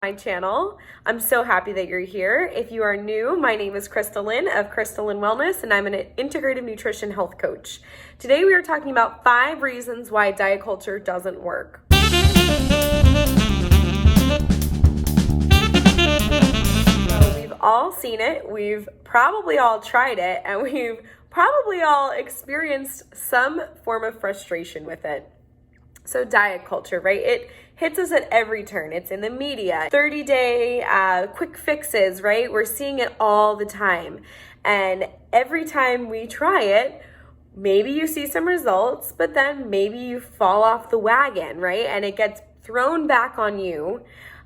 My channel. I'm so happy that you're here. If you are new, my name is Crystalyn of Crystalyn Wellness, and I'm an integrative nutrition health coach. Today we are talking about 5 reasons why diet culture doesn't work. So we've all seen it, we've probably all tried it, and we've probably all experienced some form of frustration with it. So diet culture, right? It hits us at every turn. It's in the media. 30-day quick fixes, right? We're seeing it all the time. And every time we try it, maybe you see some results, but then maybe you fall off the wagon, right? And it gets thrown back on you.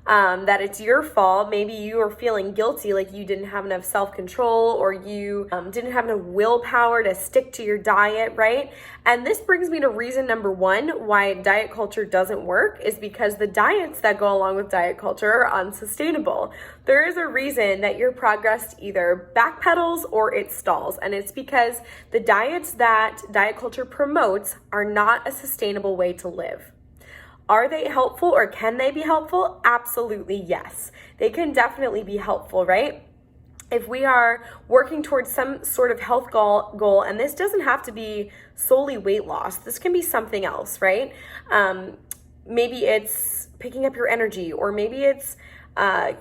That it's your fault. Maybe you are feeling guilty, like you didn't have enough self-control or you didn't have enough willpower to stick to your diet, right? And this brings me to reason number 1 why diet culture doesn't work is because the diets that go along with diet culture are unsustainable. There is a reason that your progress either backpedals or it stalls, and it's because the diets that diet culture promotes are not a sustainable way to live. Are they helpful or can they be helpful? Absolutely, yes. They can definitely be helpful, right? If we are working towards some sort of health goal, and this doesn't have to be solely weight loss, this can be something else, right? Maybe it's picking up your energy, or maybe it's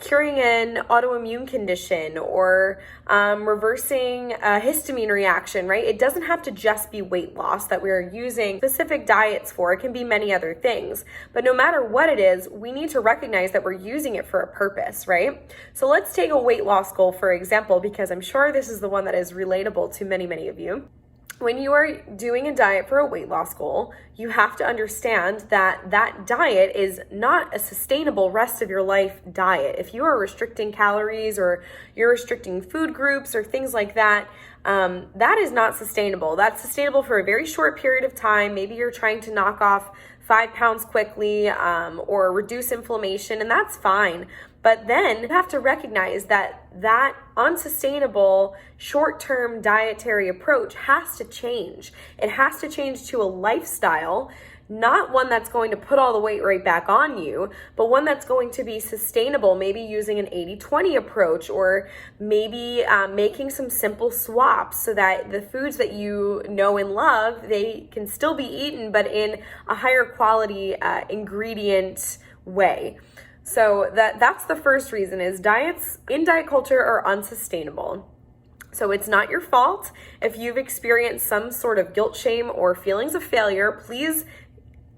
curing an autoimmune condition, or reversing a histamine reaction, right? It doesn't have to just be weight loss that we're using specific diets for. It can be many other things. But no matter what it is, we need to recognize that we're using it for a purpose, right? So let's take a weight loss goal, for example, because I'm sure this is the one that is relatable to many, many of you. When you are doing a diet for a weight loss goal, you have to understand that that diet is not a sustainable rest of your life diet. If you are restricting calories or you're restricting food groups or things like that, that is not sustainable. That's sustainable for a very short period of time. Maybe you're trying to knock off 5 pounds quickly or reduce inflammation, and that's fine. But then you have to recognize that that unsustainable short-term dietary approach has to change. It has to change to a lifestyle, not one that's going to put all the weight right back on you, but one that's going to be sustainable, maybe using an 80-20 approach, or maybe making some simple swaps so that the foods that you know and love, they can still be eaten, but in a higher quality ingredient way. So that's the first reason, is diets in diet culture are unsustainable. So it's not your fault. If you've experienced some sort of guilt, shame, or feelings of failure, please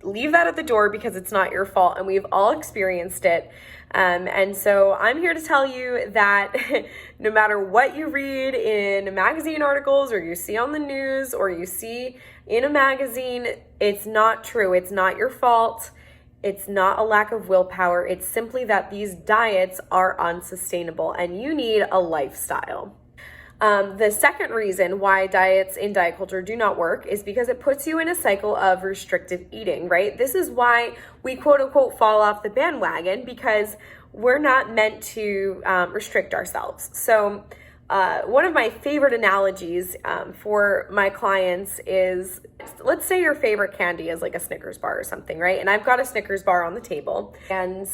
leave that at the door, because it's not your fault and we've all experienced it. And so I'm here to tell you that no matter what you read in magazine articles, or you see on the news, or you see in a magazine, it's not true. It's not your fault. It's not a lack of willpower. It's simply that these diets are unsustainable and you need a lifestyle. The second reason why diets in diet culture do not work is because it puts you in a cycle of restrictive eating, right? This is why we quote unquote fall off the bandwagon, because we're not meant to restrict ourselves. So one of my favorite analogies for my clients is, let's say your favorite candy is like a Snickers bar or something, right? And I've got a Snickers bar on the table, and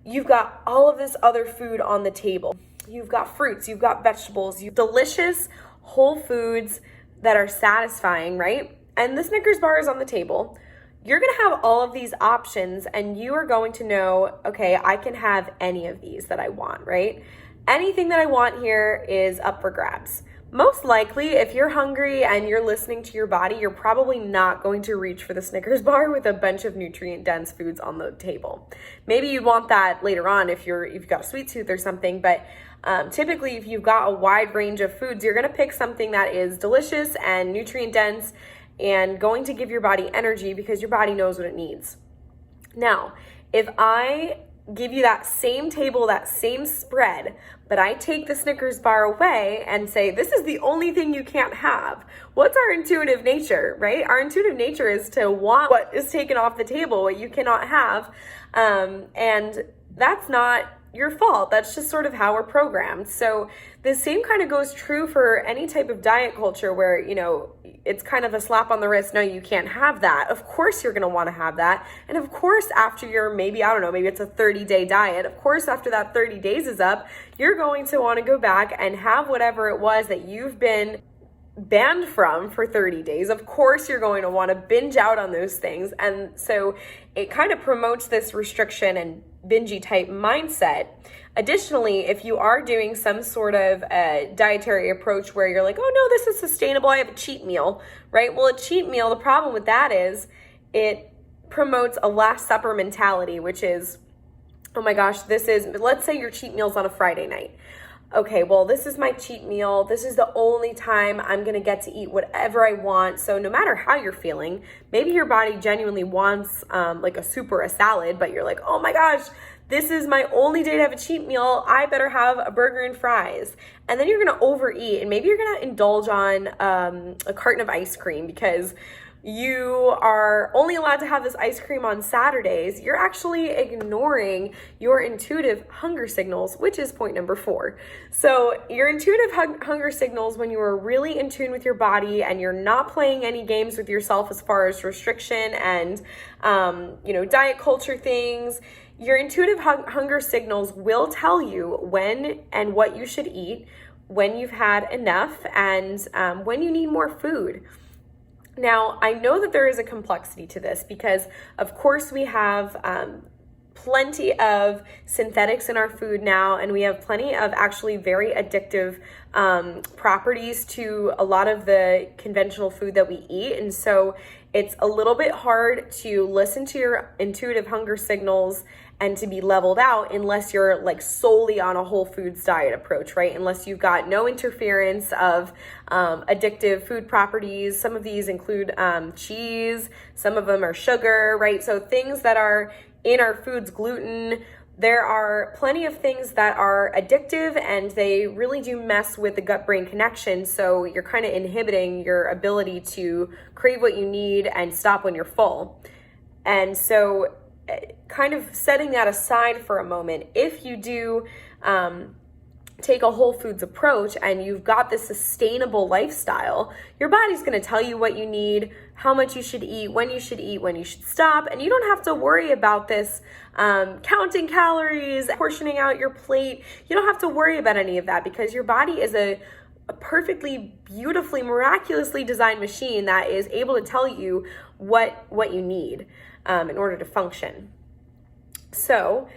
you've got all of this other food on the table. You've got fruits, you've got vegetables, you've delicious whole foods that are satisfying, right? And the Snickers bar is on the table. You're gonna have all of these options, and you are going to know, okay, I can have any of these that I want, right? Anything that I want here is up for grabs. Most likely, if you're hungry and you're listening to your body, you're probably not going to reach for the Snickers bar with a bunch of nutrient-dense foods on the table. Maybe you want that later on if you've got a sweet tooth or something, but typically if you've got a wide range of foods, you're gonna pick something that is delicious and nutrient-dense and going to give your body energy, because your body knows what it needs. Now, if I give you that same table, that same spread, but I take the Snickers bar away and say, this is the only thing you can't have. What's our intuitive nature, right? Our intuitive nature is to want what is taken off the table, what you cannot have. And that's not your fault. That's just sort of how we're programmed. So the same kind of goes true for any type of diet culture where, it's kind of a slap on the wrist. No, you can't have that. Of course you're going to want to have that. And of course, after your maybe it's a 30-day diet. Of course, after that 30 days is up, you're going to want to go back and have whatever it was that you've been banned from for 30 days. Of course, you're going to want to binge out on those things. And so it kind of promotes this restriction and bingey type mindset. Additionally, if you are doing some sort of dietary approach where you're like, oh no, this is sustainable, I have a cheat meal, right? Well, a cheat meal, the problem with that is it promotes a Last Supper mentality, which is, oh my gosh, let's say your cheat meal's on a Friday night. Okay, well, this is my cheat meal. This is the only time I'm going to get to eat whatever I want. So no matter how you're feeling, maybe your body genuinely wants like a soup or a salad, but you're like, oh my gosh, this is my only day to have a cheat meal. I better have a burger and fries. And then you're going to overeat, and maybe you're going to indulge on a carton of ice cream because you are only allowed to have this ice cream on Saturdays. You're actually ignoring your intuitive hunger signals, which is point number 4. So your intuitive hunger signals, when you are really in tune with your body and you're not playing any games with yourself as far as restriction and, diet culture things, your intuitive hunger signals will tell you when and what you should eat, when you've had enough, and when you need more food. Now, I know that there is a complexity to this because, of course, we have plenty of synthetics in our food now, and we have plenty of actually very addictive properties to a lot of the conventional food that we eat. And so it's a little bit hard to listen to your intuitive hunger signals and to be leveled out unless you're like solely on a whole foods diet approach, right? Unless you've got no interference of addictive food properties. Some of these include cheese, some of them are sugar, right? So things that are in our foods, gluten. There are plenty of things that are addictive and they really do mess with the gut-brain connection. So you're kind of inhibiting your ability to crave what you need and stop when you're full. And so kind of setting that aside for a moment, if you do take a whole foods approach and you've got this sustainable lifestyle, your body's going to tell you what you need, how much you should eat, when you should stop, and you don't have to worry about this counting calories, portioning out your plate. You don't have to worry about any of that because your body is a perfectly, beautifully, miraculously designed machine that is able to tell you what you need in order to function. So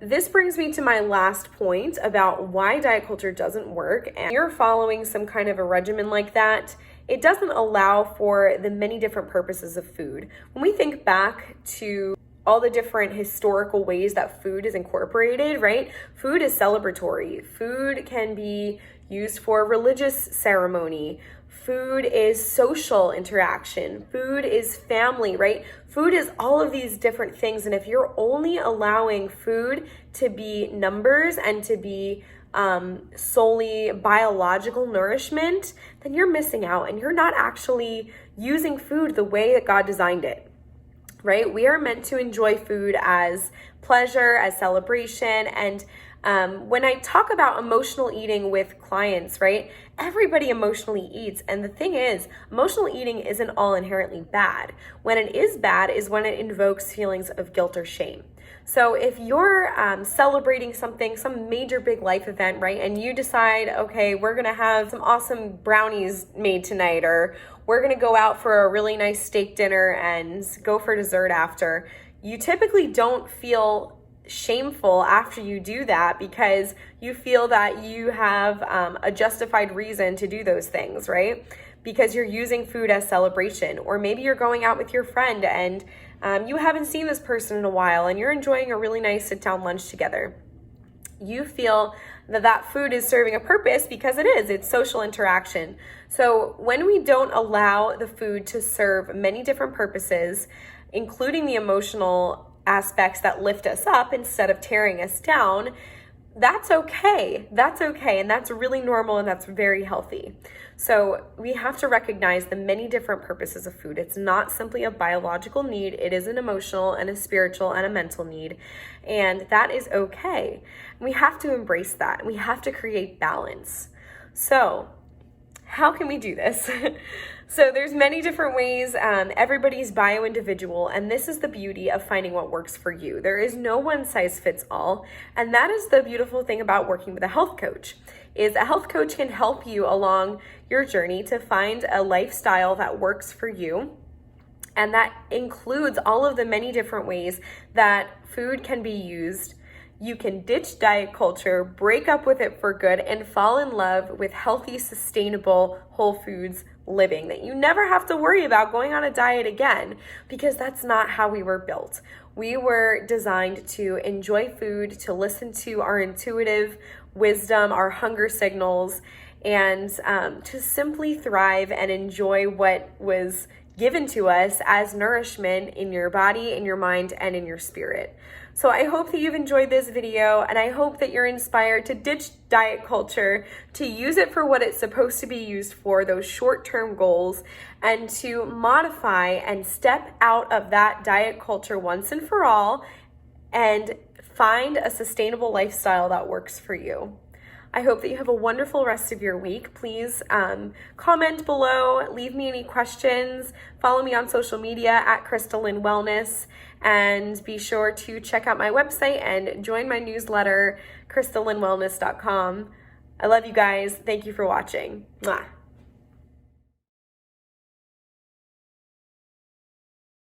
this brings me to my last point about why diet culture doesn't work. And you're following some kind of a regimen like that, it doesn't allow for the many different purposes of food. When we think back to all the different historical ways that food is incorporated, right? Food is celebratory. Food can be used for religious ceremony. Food is social interaction. Food is family, right? Food is all of these different things. And if you're only allowing food to be numbers and to be solely biological nourishment, then you're missing out and you're not actually using food the way that God designed it, right? We are meant to enjoy food as pleasure, as celebration. And when I talk about emotional eating with clients, right, everybody emotionally eats. And the thing is, emotional eating isn't all inherently bad. When it is bad is when it invokes feelings of guilt or shame. So if you're celebrating something, some major big life event, right, and you decide, okay, we're going to have some awesome brownies made tonight, or we're going to go out for a really nice steak dinner and go for dessert after, you typically don't feel shameful after you do that because you feel that you have a justified reason to do those things, right? Because you're using food as celebration. Or maybe you're going out with your friend and you haven't seen this person in a while and you're enjoying a really nice sit-down lunch together. You feel that food is serving a purpose because it is. It's social interaction. So when we don't allow the food to serve many different purposes, including the emotional aspects that lift us up instead of tearing us down, that's okay. That's okay. And that's really normal and that's very healthy. So we have to recognize the many different purposes of food. It's not simply a biological need, it is an emotional and a spiritual and a mental need. And that is okay. We have to embrace that. We have to create balance. So how can we do this? So there's many different ways. Everybody's bio-individual, and this is the beauty of finding what works for you. There is no one size fits all, and that is the beautiful thing about working with a health coach, is a health coach can help you along your journey to find a lifestyle that works for you. And that includes all of the many different ways that food can be used. You can ditch diet culture, break up with it for good, and fall in love with healthy, sustainable, whole foods living, that you never have to worry about going on a diet again, because that's not how we were built. We were designed to enjoy food, to listen to our intuitive wisdom, our hunger signals, and to simply thrive and enjoy what was given to us as nourishment in your body, in your mind, and in your spirit. So I hope that you've enjoyed this video, and I hope that you're inspired to ditch diet culture, to use it for what it's supposed to be used for, those short-term goals, and to modify and step out of that diet culture once and for all and find a sustainable lifestyle that works for you. I hope that you have a wonderful rest of your week. Please comment below, leave me any questions, follow me on social media at Crystal Lynn Wellness, and be sure to check out my website and join my newsletter, crystallynnwellness.com. I love you guys. Thank you for watching. Mwah.